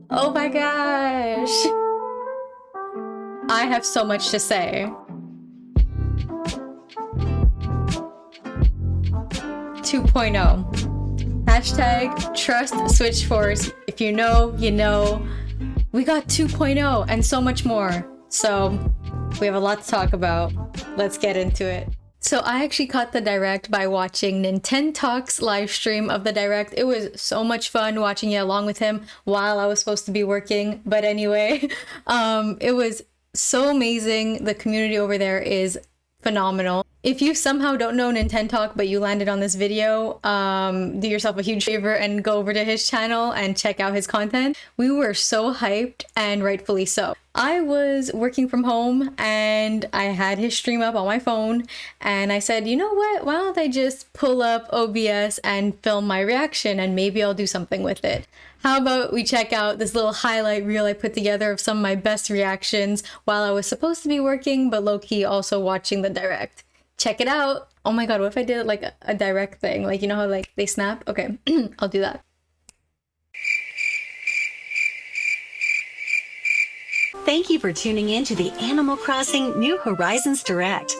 Oh my gosh! I have so much to say. 2.0. Hashtag trust Switch Force. If you know, you know. We got 2.0 and so much more. So we have a lot to talk about. Let's get into it. So I actually caught the Direct by watching Nintendo Talk's live stream of the Direct. It was so much fun watching it along with him while I was supposed to be working. But anyway, it was so amazing. The community over there is phenomenal. If you somehow don't know Nintendo Talk but you landed on this video, do yourself a huge favor and go over to his channel and check out his content. We were so hyped, and rightfully so. I was working from home and I had his stream up on my phone, and I said, you know what, why don't I just pull up OBS and film my reaction and maybe I'll do something with it. How about we check out this little highlight reel I put together of some of my best reactions while I was supposed to be working but low-key also watching the Direct. Check it out. Oh my god, what if I did like a Direct thing? Like, you know how like they snap? Okay, I'll do that. Thank you for tuning in to the Animal Crossing New Horizons Direct.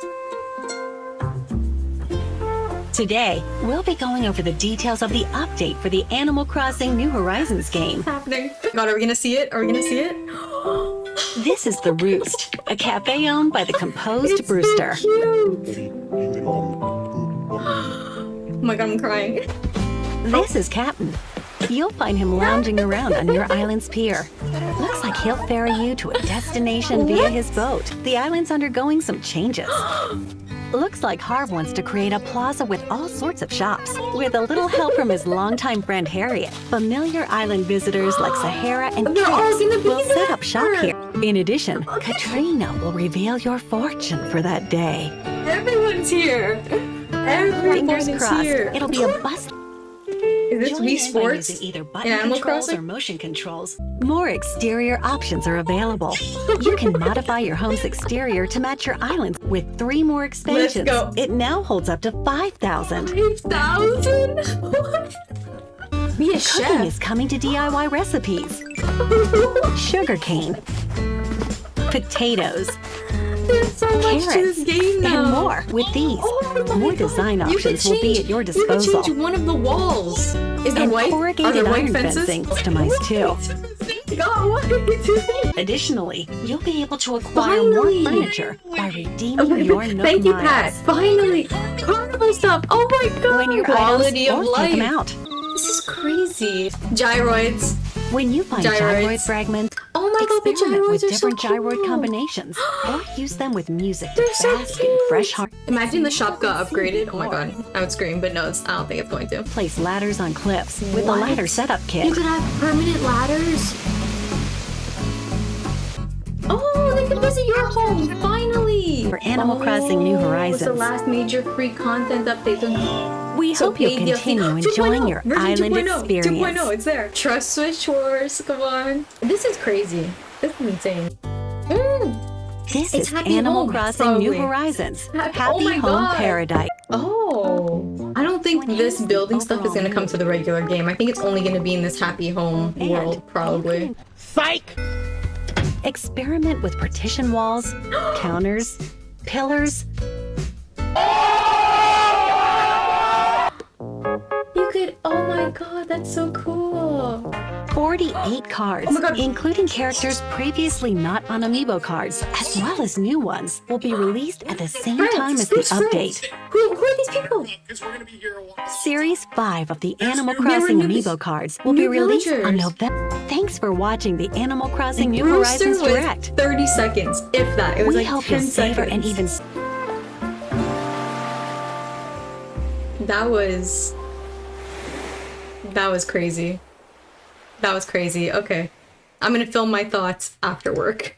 Today, we'll be going over the details of the update for the Animal Crossing New Horizons game. What's happening? God, are we gonna see it? Are we gonna see it? This is The Roost, a cafe owned by the composed Brewster. So cute. Oh my god, I'm crying. This is Captain. You'll find him lounging around on your island's pier. Looks like he'll ferry you to a destination via his boat. The island's undergoing some changes. Looks like Harv wants to create a plaza with all sorts of shops. With a little help from his longtime friend Harriet, familiar island visitors like Sahara and Chris will set up shop here. In addition, Katrina will reveal your fortune for that day. Everyone's here. Everyone Fingers is crossed, here. it'll be a bust. Is this Join Wii in by Sports using either in button Animal controls Crossing? or motion controls. More exterior options are available. You can modify your home's exterior to match your island with 3 more expansions. go. It now holds up to 5,000. 5,000? Be a Cooking chef. is coming to DIY recipes. Sugarcane, potatoes, There's so much to carrots, this game now. and more. With these, Oh my more God. design You can options will be at your You disposal. can change one of the walls. Is there And white? Are corrugated there white iron fences? fencing customized too. God, what are you doing? Additionally, you'll be able to acquire more Finally. furniture by redeeming your Nook Thank you, miles. Pat. Finally, carnival stuff. Oh my god. When your Quality items of or take them life. out. This is crazy. Gyroids. When you find Gyroids. gyroid fragments, Oh my god, the experiment gyroids with are so different gyroid cool. combinations, or use them with music to They're so bask in cute. fresh heart. Imagine the shop got upgraded. Oh my god, I would scream, but no, I don't think it's going to. Place ladders on cliffs with a What? ladder setup You kit. could have permanent ladders. Oh, they can visit your home, finally! For Animal Crossing New It's the Horizons. last major free content update. We So hope you'll paid DLC. continue enjoying 2.0, your version island 2.0, experience. 2.0, it's there. Trust Switch Wars, come on. This is crazy. This is insane. This It's is Happy Animal Home, Crossing New probably. Horizons. Oh Happy my Home God. Paradise. Oh, I don't think this building stuff is gonna come to the regular game. I think it's only gonna be in this Happy Home world, probably. Experiment with partition walls, counters, pillars. You could, oh my god, that's so cool. 48 cards, Oh my God. including characters previously not on Amiibo cards, as well as new ones, will be released at the same time as the Who's update. Who are these people? Series 5 of the Animal They were Crossing new- Amiibo cards will be new released on villagers. November. Thanks for watching the Animal Crossing New Brewster Horizons was Direct. 30 seconds, if that. It was We like hope 10 you'll savor seconds. and even That was crazy. That was crazy. Okay. I'm gonna film my thoughts after work.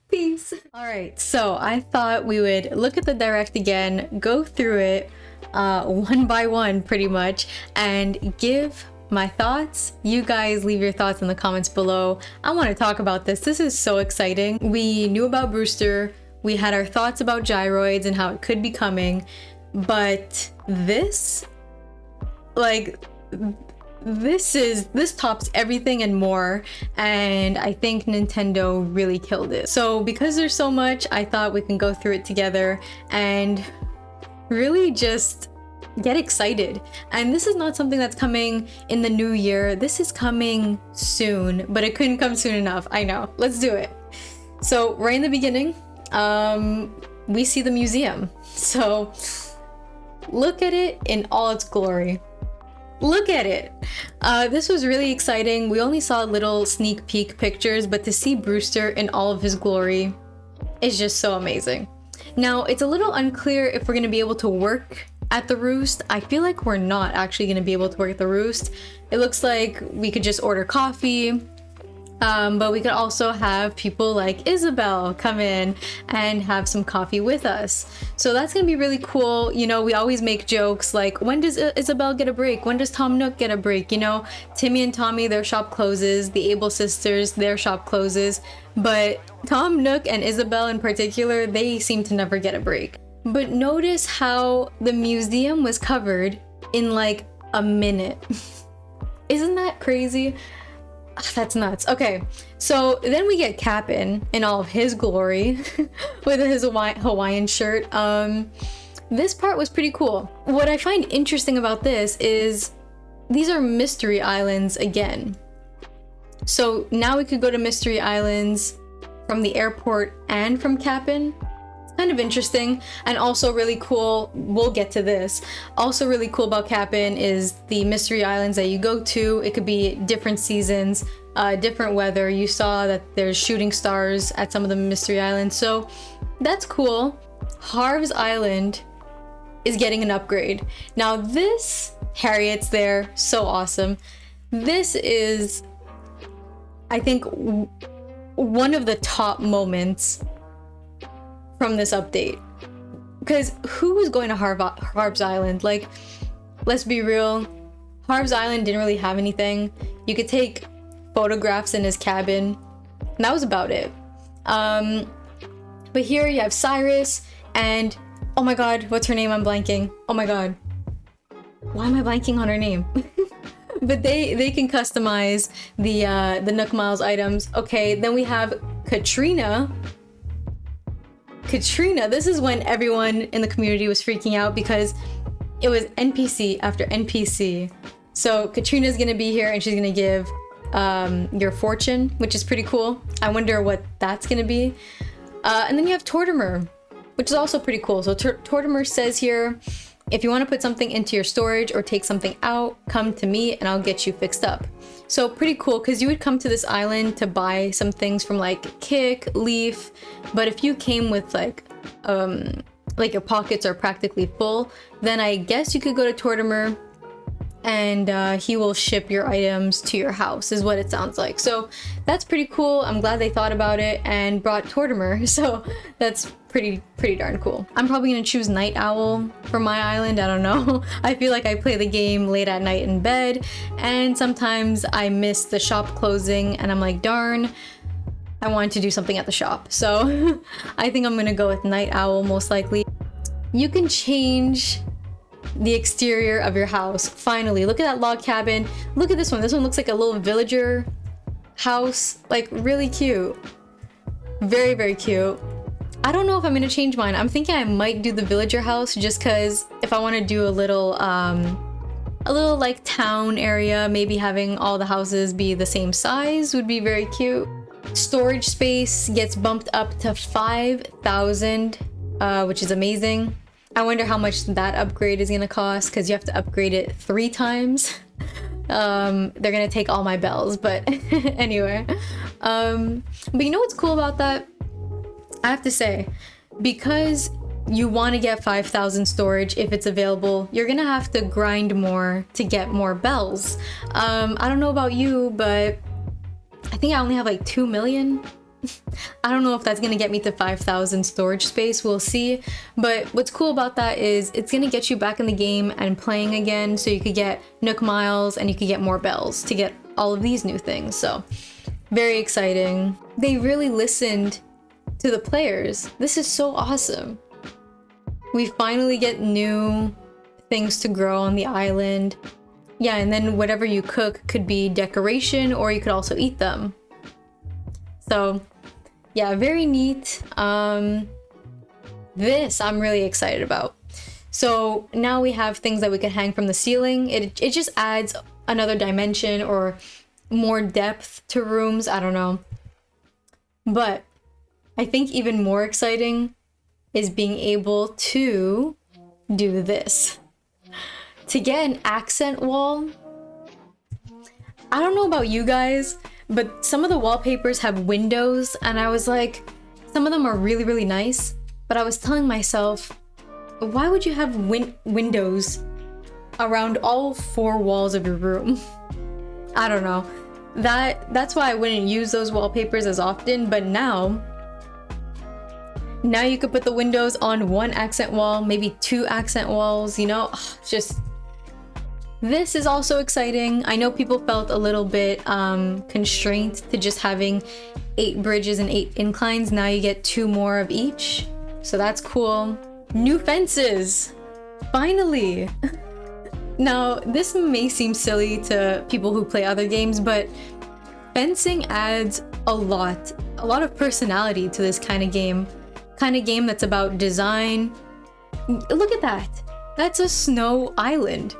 Peace. Alright, so I thought we would look at the Direct again, go through it one by one pretty much, and give my thoughts. You guys leave your thoughts in the comments below. I want to talk about this. This is so exciting. We knew about Brewster. We had our thoughts about gyroids and how it could be coming. But this Like, this tops everything and more, and I think Nintendo really killed it. So because there's so much, I thought we can go through it together and really just get excited. And this is not something that's coming in the new year. This is coming soon, but it couldn't come soon enough. I know. Let's do it. So right in the beginning, we see the museum. So look at it in all its glory. Look at it. This was really exciting. We only saw little sneak peek pictures, but to see Brewster in all of his glory is just so amazing. Now, it's a little unclear if we're going to be able to work at the Roost. I feel like we're not actually going to be able to work at the Roost. It looks like we could just order coffee, but we could also have people like Isabel come in and have some coffee with us. So that's going to be really cool. You know, we always make jokes like, when does Isabel get a break? When does Tom Nook get a break? You know, Timmy and Tommy, their shop closes. The Able sisters, their shop closes. But Tom Nook and Isabel in particular, they seem to never get a break. But notice how the museum was covered in like a minute. Isn't that crazy? That's nuts. Okay, so then we get Cap'n in all of his glory with his Hawaiian shirt. This part was pretty cool. What I find interesting about this is these are mystery islands again. So now we could go to mystery islands from the airport and from Cap'n. It's kind of interesting and also really cool. We'll get to this. Also really cool about Cap'n is the mystery islands that you go to. It could be different seasons, different weather. You saw that there's shooting stars at some of the mystery islands, so that's cool. Harv's Island is getting an upgrade. Now this, Harriet's there, so awesome. This is, I think, one of the top moments from this update, because who was going to Harv's Island? Like, let's be real, Harv's Island didn't really have anything. You could take photographs in his cabin, and that was about it. But here you have Cyrus and, oh my god, what's her name? I'm blanking. Oh my god, why am I blanking on her name? But they can customize the Nook Miles items. Okay, then we have Katrina. This is when everyone in the community was freaking out because it was NPC after NPC. So Katrina's gonna be here and she's gonna give your fortune, which is pretty cool. I wonder what that's gonna be. And then you have Tortimer, which is also pretty cool. So Tortimer says here, if you want to put something into your storage or take something out, come to me and I'll get you fixed up. So pretty cool, because you would come to this island to buy some things from like Kick, Leaf, but if you came with like your pockets are practically full, then I guess you could go to Tortimer and he will ship your items to your house, is what it sounds like. So that's pretty cool. I'm glad they thought about it and brought Tortimer, so that's pretty darn cool. I'm probably gonna choose Night Owl for my island. I don't know. I feel like I play the game late at night in bed, and sometimes I miss the shop closing and I'm like, darn, I wanted to do something at the shop. So I think I'm gonna go with Night Owl most likely. You can change the exterior of your house. Finally, look at that log cabin. Look at this one. This one looks like a little villager house. Like, really cute. Very cute. I don't know if I'm gonna change mine. I'm thinking I might do the villager house just because if I want to do a little like town area, maybe having all the houses be the same size would be very cute. Storage space gets bumped up to 5,000, which is amazing. I wonder how much that upgrade is gonna cost because you have to upgrade it 3 times. They're gonna take all my bells, but anyway. But you know what's cool about that? I have to say, because you want to get 5,000 storage if it's available, you're gonna have to grind more to get more bells. I don't know about you, but I think I only have like 2 million. I don't know if that's gonna get me to 5,000 storage space, we'll see. But what's cool about that is it's gonna get you back in the game and playing again, so you could get Nook Miles and you could get more bells to get all of these new things. So very exciting. They really listened to the players. This is so awesome. We finally get new things to grow on the island. yeah, and then whatever you cook could be decoration, or you could also eat them. So yeah, very neat. This I'm really excited about. So now we have things that we can hang from the ceiling. It just adds another dimension or more depth to rooms. I don't know. But I think even more exciting is being able to do this. To get an accent wall, I don't know about you guys, but some of the wallpapers have windows, and I was like, some of them are really, really nice, but I was telling myself, why would you have windows around all 4 walls of your room? I don't know. That's why I wouldn't use those wallpapers as often, but now you could put the windows on 1 accent wall, maybe 2 accent walls, you know, just... This is also exciting. I know people felt a little bit constrained to just having 8 bridges and 8 inclines. Now you get 2 more of each. So that's cool. New fences! Finally! Now, this may seem silly to people who play other games, but fencing adds a lot of personality to this kind of game. Kind of game that's about design. Look at that! That's a snow island.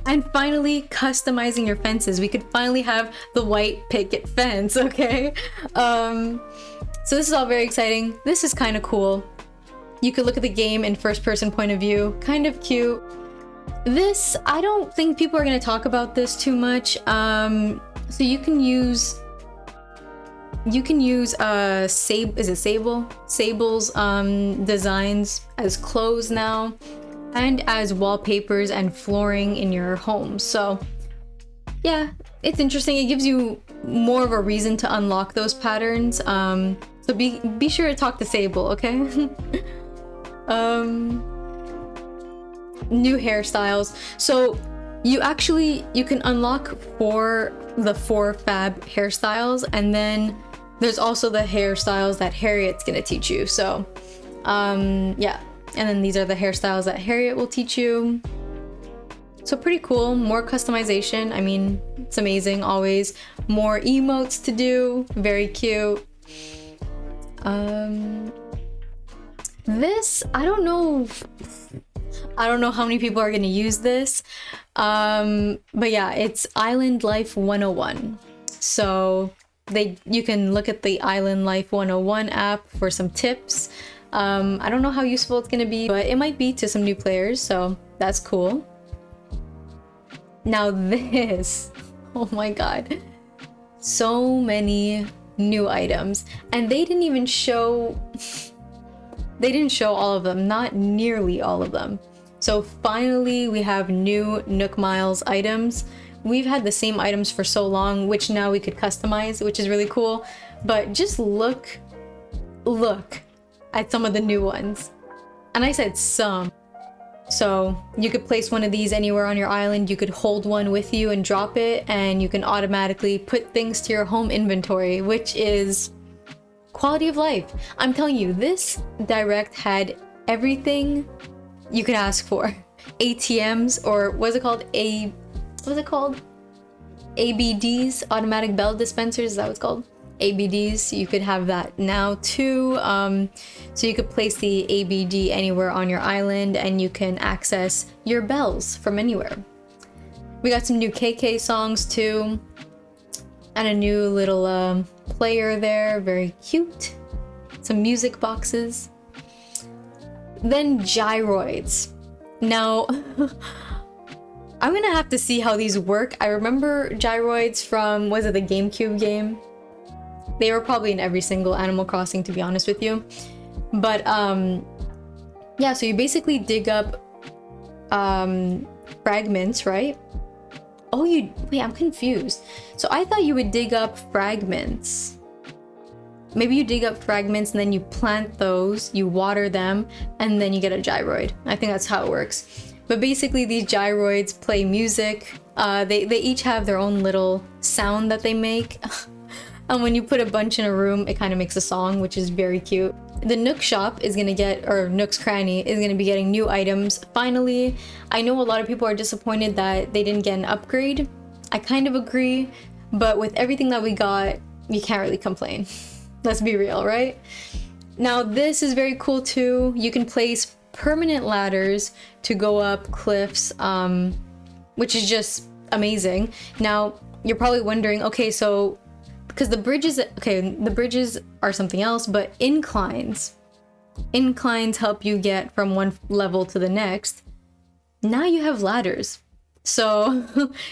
And finally, customizing your fences. We could finally have the white picket fence, okay? So this is all very exciting. This is kind of cool. You could look at the game in first-person point of view. Kind of cute. This, I don't think people are going to talk about this too much. So you can use Sable's designs as clothes now, and as wallpapers and flooring in your home. So yeah, it's interesting. It gives you more of a reason to unlock those patterns. So be sure to talk to Sable, okay? New hairstyles. So you can unlock the 4 fab hairstyles, and then there's also the hairstyles that Harriet's gonna teach you. So yeah. And then these are the hairstyles that Harriet will teach you. So pretty cool. More customization. I mean, it's amazing. Always more emotes to do. Very cute. This, I don't know how many people are going to use this. But yeah, it's Island Life 101. So you can look at the Island Life 101 app for some tips. I don't know how useful it's gonna be, but it might be to some new players, so that's cool. Now this, oh my god, so many new items, and they didn't show all of them, not nearly all of them. So finally we have new Nook Miles items. We've had the same items for so long, which now we could customize, which is really cool. But just look at some of the new ones. And I said some. So you could place one of these anywhere on your island. You could hold one with you and drop it, and you can automatically put things to your home inventory, which is quality of life. I'm telling you, this Direct had everything you could ask for. ATMs, or what's it called? ABDs, automatic bell dispensers, is that what it's called? ABDs, you could have that now too. So you could place the ABD anywhere on your island, and you can access your bells from anywhere. We got some new KK songs too, and a new little player there, very cute. Some music boxes. Then gyroids. Now, I'm gonna have to see how these work. I remember gyroids from, was it the GameCube game? They were probably in every single Animal Crossing, to be honest with you. But yeah, so you basically dig up fragments, right? Oh, wait, I'm confused. So I thought you would dig up fragments. Maybe you dig up fragments and then you plant those, you water them, and then you get a gyroid. I think that's how it works. But basically these gyroids play music. They each have their own little sound that they make. And when you put a bunch in a room, it kind of makes a song, which is very cute. the Nook shop is gonna get, or Nook's Cranny is gonna be getting new items finally. I know a lot of people are disappointed that they didn't get an upgrade. I kind of agree, but with everything that we got, you can't really complain. Let's be real, right? Now this is very cool too. You can place permanent ladders to go up cliffs, which is just amazing. Now you're probably wondering, okay, so because the bridges are something else, but inclines help you get from one level to the next. Now you have ladders, so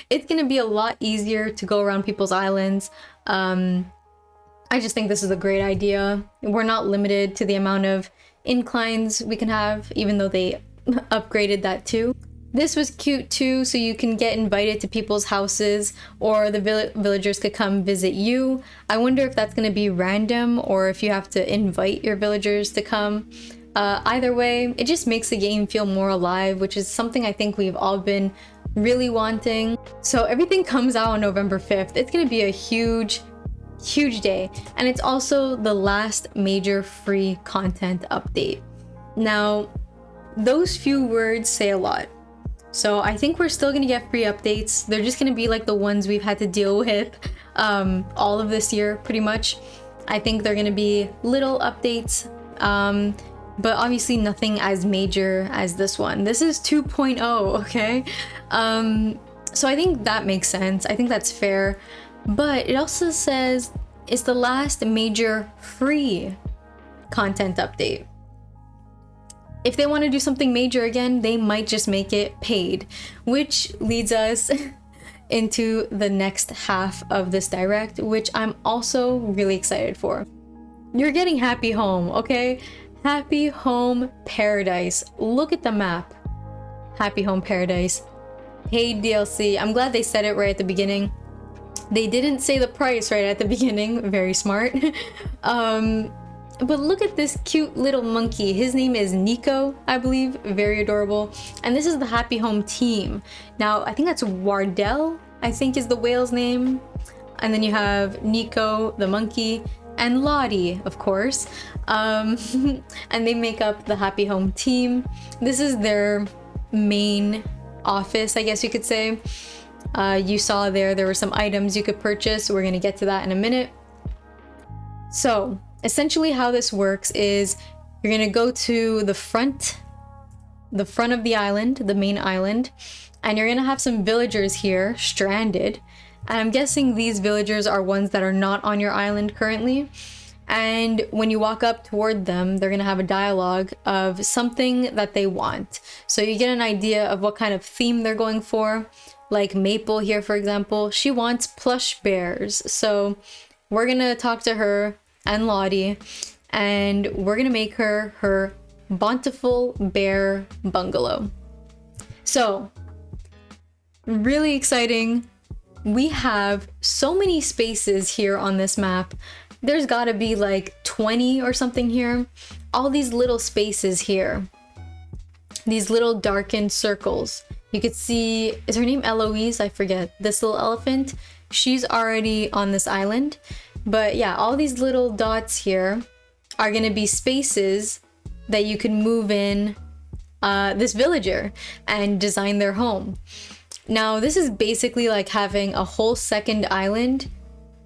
it's gonna be a lot easier to go around people's islands. I just think this is a great idea. We're not limited to the amount of inclines we can have, even though they upgraded that too. This was cute too, so you can get invited to people's houses, or the villagers could come visit you. I wonder if that's going to be random or if you have to invite your villagers to come. Either way, it just makes the game feel more alive, which is something I think we've all been really wanting. So everything comes out on November 5th. It's going to be a huge day, and it's also the last major free content update. Now, those few words say a lot. So I think we're still gonna get free updates. They're just gonna be like the ones we've had to deal with all of this year, pretty much. I think they're gonna be little updates, but obviously nothing as major as this one. This is 2.0, okay? So I think that makes sense. I think that's fair. But it also says it's the last major free content update. If they want to do something major again, they might just make it paid, which leads us into the next half of this direct, which I'm also really excited for. You're getting Happy Home, okay? Happy Home Paradise. Look at the map. Happy Home Paradise. Paid DLC. I'm glad they said it right at the beginning. They didn't say the price right at the beginning. Very smart. But look at this cute little monkey. His name is Nico, I believe. Very adorable. And this is the Happy Home team. Now, I think that's Wardell, I think is the whale's name. And then you have Nico, the monkey, and Lottie, of course. And they make up the Happy Home team. This is their main office, I guess you could say. You saw there were some items you could purchase. We're gonna get to that in a minute. So, essentially how this works is you're gonna go to the front of the island, the main island, and you're gonna have some villagers here stranded. And I'm guessing these villagers are ones that are not on your island currently. And when you walk up toward them, they're gonna have a dialogue of something that they want. So you get an idea of what kind of theme they're going for. Like Maple here, for example, she wants plush bears. So we're gonna talk to her and Lottie, and we're gonna make her bountiful bear bungalow. So really exciting. We have so many spaces here on this map. There's gotta be like 20 or something here. All these little spaces here, these little darkened circles. You could see, is her name Eloise? I forget. This little elephant, she's already on this island. But yeah, all these little dots here are gonna be spaces that you can move in this villager and design their home. Now, this is basically like having a whole second island,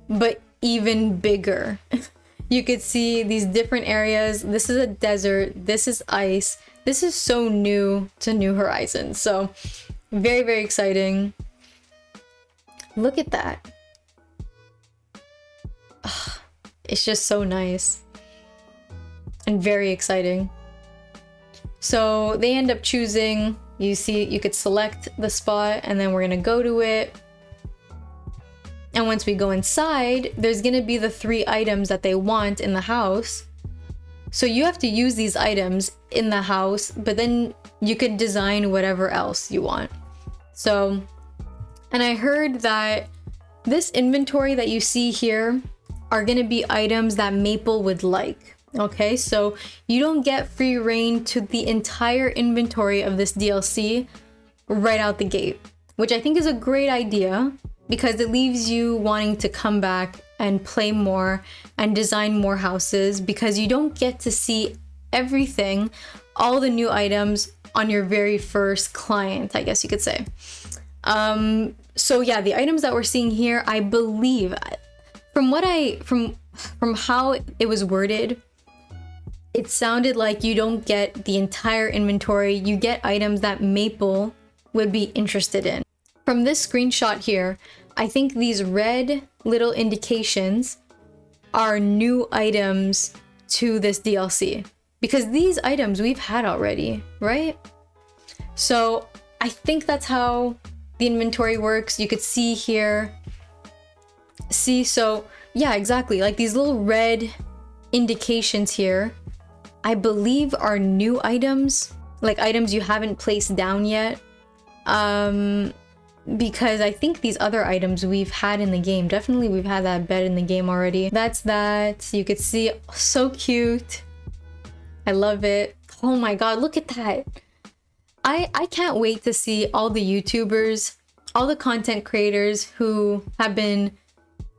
but even bigger. You could see these different areas. This is a desert, this is ice. This is so new to New Horizons. So very, very exciting. Look at that. Ugh, it's just so nice and very exciting. So they end up choosing, you see, you could select the spot and then we're gonna go to it. And once we go inside, there's gonna be the 3 items that they want in the house. So you have to use these items in the house, but then you could design whatever else you want. So, and I heard that this inventory that you see here are gonna be items that Maple would like. Okay, so you don't get free reign to the entire inventory of this DLC right out the gate, which I think is a great idea because it leaves you wanting to come back and play more and design more houses, because you don't get to see everything, all the new items on your very first client, I guess you could say. So yeah, the items that we're seeing here, I believe, from how it was worded, it sounded like you don't get the entire inventory. You get items that Maple would be interested in. From this screenshot here, I think these red little indications are new items to this DLC, because these items we've had already, right? So I think that's how the inventory works. You could see here. So yeah, exactly. Like these little red indications here, I believe are new items, like items you haven't placed down yet. Because I think these other items we've had in the game, definitely we've had that bed in the game already. That's that. You could see, so cute. I love it. Oh my god, look at that. I can't wait to see all the YouTubers, all the content creators who have been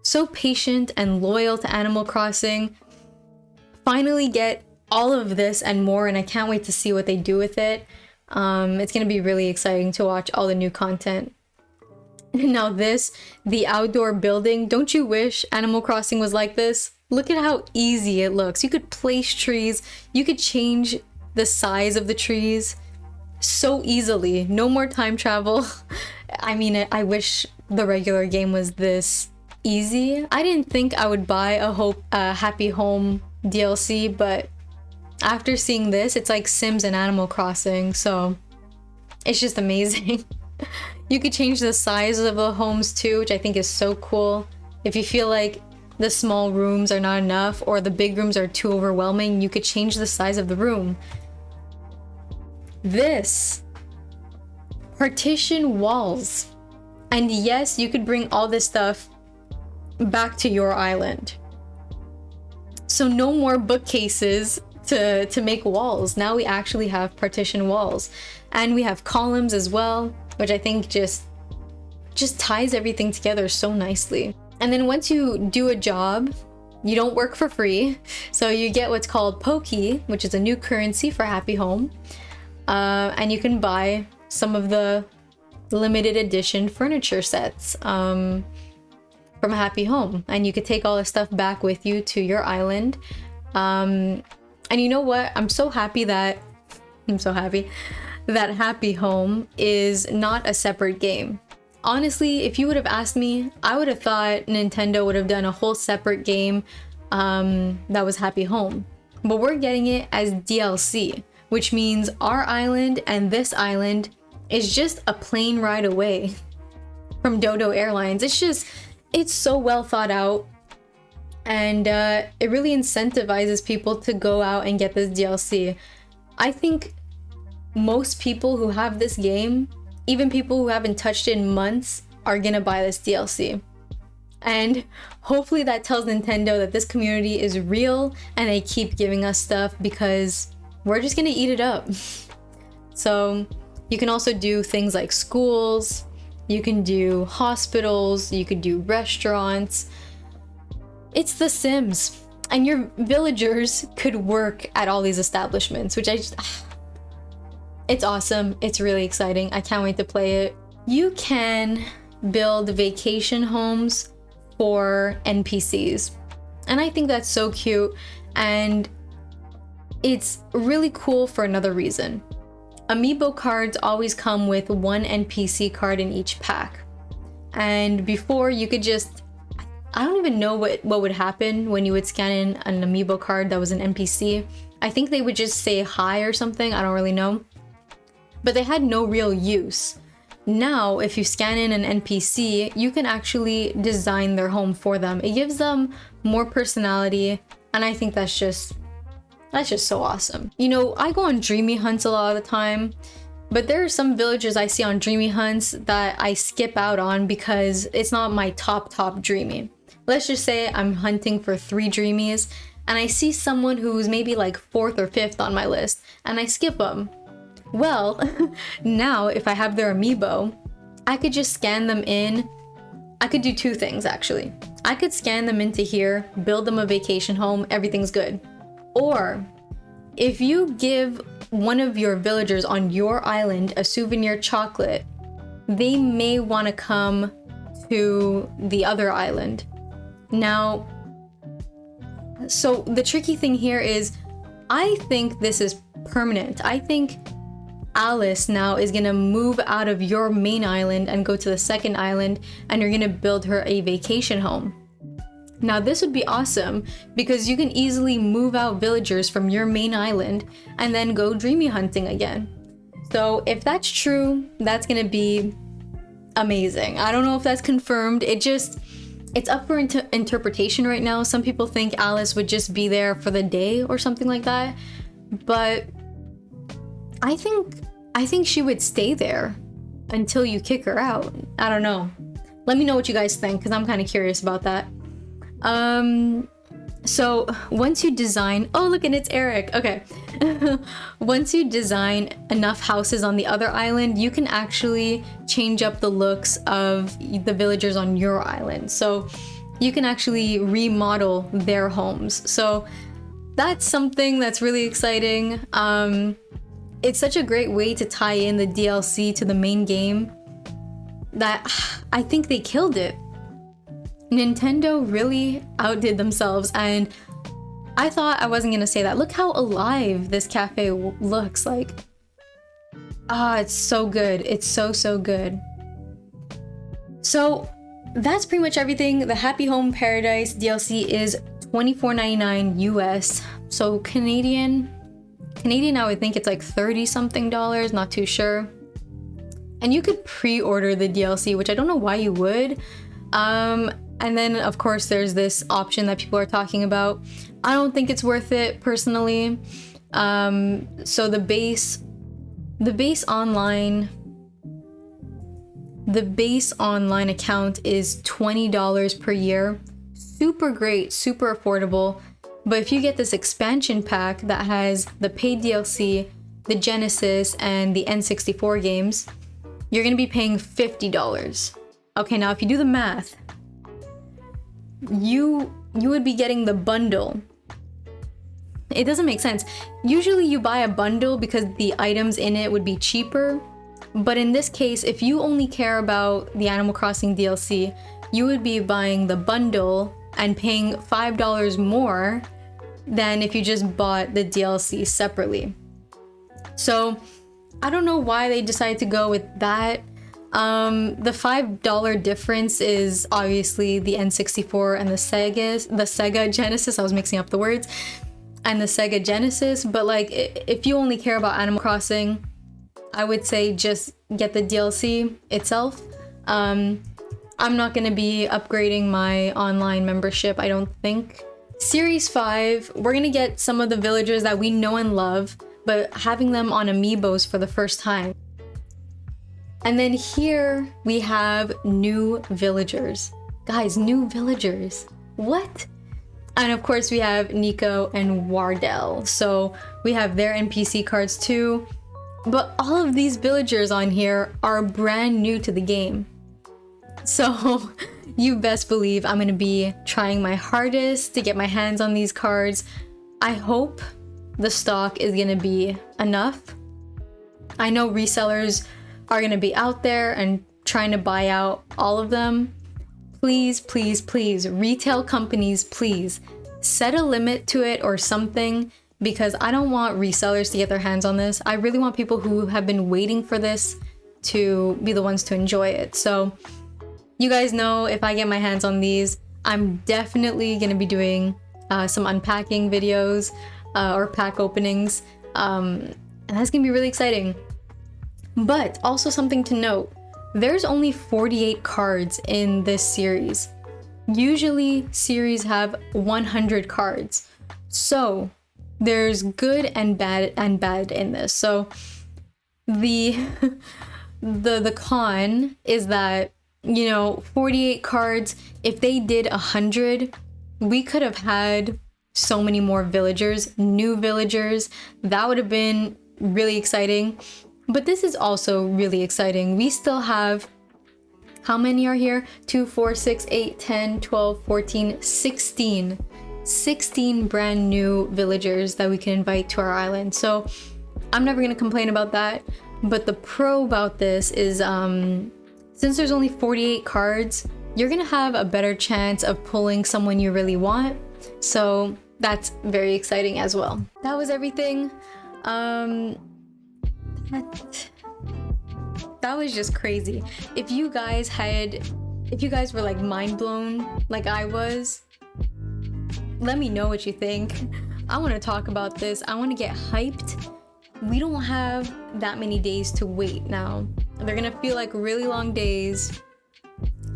so patient and loyal to Animal Crossing finally get all of this and more, and I can't wait to see what they do with it. It's gonna be really exciting to watch all the new content. Now this, the outdoor building, don't you wish Animal Crossing was like this? Look at how easy it looks. You could place trees, you could change the size of the trees so easily. No more time travel. I mean, I wish the regular game was this easy. I didn't think I would buy a Happy Home DLC, but after seeing this, it's like Sims and Animal Crossing, so it's just amazing. You could change the size of the homes too, which I think is so cool. If you feel like the small rooms are not enough or the big rooms are too overwhelming, you could change the size of the room. This, partition walls. And yes, you could bring all this stuff back to your island. So no more bookcases to make walls. Now we actually have partition walls. And we have columns as well, which I think just ties everything together so nicely. And then once you do a job, you don't work for free. So you get what's called Poki, which is a new currency for Happy Home. And you can buy some of the limited edition furniture sets from Happy Home. And you could take all the stuff back with you to your island. And you know what? I'm so happy that Happy Home is not a separate game. Honestly, if you would have asked me, I would have thought Nintendo would have done a whole separate game that was Happy Home. But we're getting it as DLC, which means our island and this island is just a plane ride away from Dodo Airlines. It's so well thought out, and it really incentivizes people to go out and get this DLC. I think most people who have this game, even people who haven't touched it in months, are gonna buy this DLC. And hopefully that tells Nintendo that this community is real and they keep giving us stuff, because we're just gonna eat it up. So you can also do things like schools, you can do hospitals, you could do restaurants. It's The Sims, and your villagers could work at all these establishments, which it's awesome. It's really exciting. I can't wait to play it. You can build vacation homes for NPCs, and I think that's so cute, and it's really cool for another reason. Amiibo cards always come with one NPC card in each pack, and before you could just, I don't even know what would happen when you would scan in an Amiibo card that was an NPC. I think they would just say hi or something, I don't really know. But they had no real use. Now, if you scan in an NPC, you can actually design their home for them. It gives them more personality, and I think that's just so awesome. You know, I go on Dreamy Hunts a lot of the time, but there are some villagers I see on Dreamy Hunts that I skip out on because it's not my top Dreamy. Let's just say I'm hunting for 3 Dreamies, and I see someone who's maybe like 4th or 5th on my list, and I skip them. Well, now if I have their amiibo, I could just scan them in. I could do 2 things actually. I could scan them into here, build them a vacation home, everything's good. Or if you give one of your villagers on your island a souvenir chocolate, they may want to come to the other island. Now, so the tricky thing here is, I think this is permanent. I think Alice now is gonna move out of your main island and go to the second island, and you're gonna build her a vacation home. Now this would be awesome because you can easily move out villagers from your main island and then go dreamy hunting again. So if that's true, that's gonna be amazing. I don't know if that's confirmed. It's up for interpretation right now. Some people think Alice would just be there for the day or something like that, but I think she would stay there until you kick her out. I don't know. Let me know what you guys think, because I'm kind of curious about that. So once you design, oh look, and it's Eric. Okay. Once you design enough houses on the other island, you can actually change up the looks of the villagers on your island. So you can actually remodel their homes. So that's something that's really exciting. It's such a great way to tie in the DLC to the main game that I think they killed it. Nintendo really outdid themselves, and I thought I wasn't gonna say that. Look how alive this cafe looks like. It's so good. It's so good. So that's pretty much everything. The Happy Home Paradise DLC is $24.99 US. So Canadian, I would think it's like $30 something, not too sure. And you could pre-order the DLC, which I don't know why you would. And then of course there's this option that people are talking about. I don't think it's worth it personally. So the base online account is $20 per year. Super great, super affordable. But if you get this expansion pack that has the paid DLC, the Genesis, and the N64 games, you're gonna be paying $50. Okay, now if you do the math, you would be getting the bundle. It doesn't make sense. Usually you buy a bundle because the items in it would be cheaper. But in this case, if you only care about the Animal Crossing DLC, you would be buying the bundle and paying $5 more than if you just bought the DLC separately. So I don't know why they decided to go with that. The $5 difference is obviously the N64 and the Sega Genesis. I was mixing up the words. And the Sega Genesis. But like, if you only care about Animal Crossing, I would say just get the DLC itself. I'm not going to be upgrading my online membership, I don't think. Series 5, we're going to get some of the villagers that we know and love, but having them on amiibos for the first time. And then here we have new villagers. Guys, new villagers. What? And of course we have Nico and Wardell. So we have their NPC cards too. But all of these villagers on here are brand new to the game. So you best believe I'm gonna be trying my hardest to get my hands on these cards. I hope the stock is gonna be enough. I know resellers are gonna be out there and trying to buy out all of them. Please, please, please, retail companies, please set a limit to it or something, because I don't want resellers to get their hands on this. I really want people who have been waiting for this to be the ones to enjoy it. So you guys know, if I get my hands on these, I'm definitely gonna be doing some unpacking videos or pack openings, and that's gonna be really exciting. But also something to note, there's only 48 cards in this series. Usually series have 100 cards. So there's good and bad in this. So the con is that, you know, 48 cards, if they did 100, we could have had so many more villagers, new villagers. That would have been really exciting. But this is also really exciting. We still have How many are here? 2, 4, 6, 8, 10, 12, 14, 16. 16 brand new villagers that we can invite to our island. So I'm never gonna complain about that. But the pro about this is since there's only 48 cards, you're gonna have a better chance of pulling someone you really want. So that's very exciting as well. That was everything. That was just crazy. If you guys were like mind blown like I was, let me know what you think. I want to talk about this. I want to get hyped. We don't have that many days to wait now. They're gonna feel like really long days.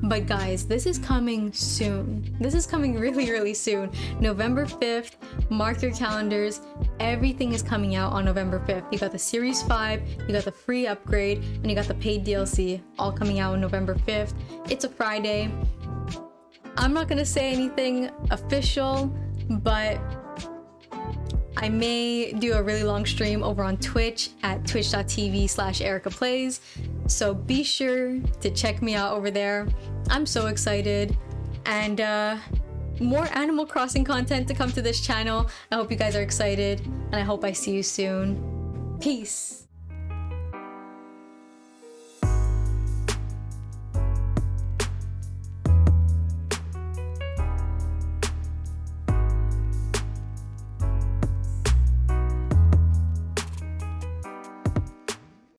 But guys, this is coming soon. This is coming really, really soon. November 5th, mark your calendars. Everything is coming out on November 5th. You got the Series 5, you got the free upgrade, and you got the paid DLC, all coming out on November 5th. It's a Friday. I'm not gonna say anything official, but I may do a really long stream over on Twitch at twitch.tv/EricaPlays. So be sure to check me out over there. I'm so excited. And more Animal Crossing content to come to this channel. I hope you guys are excited, and I hope I see you soon. Peace.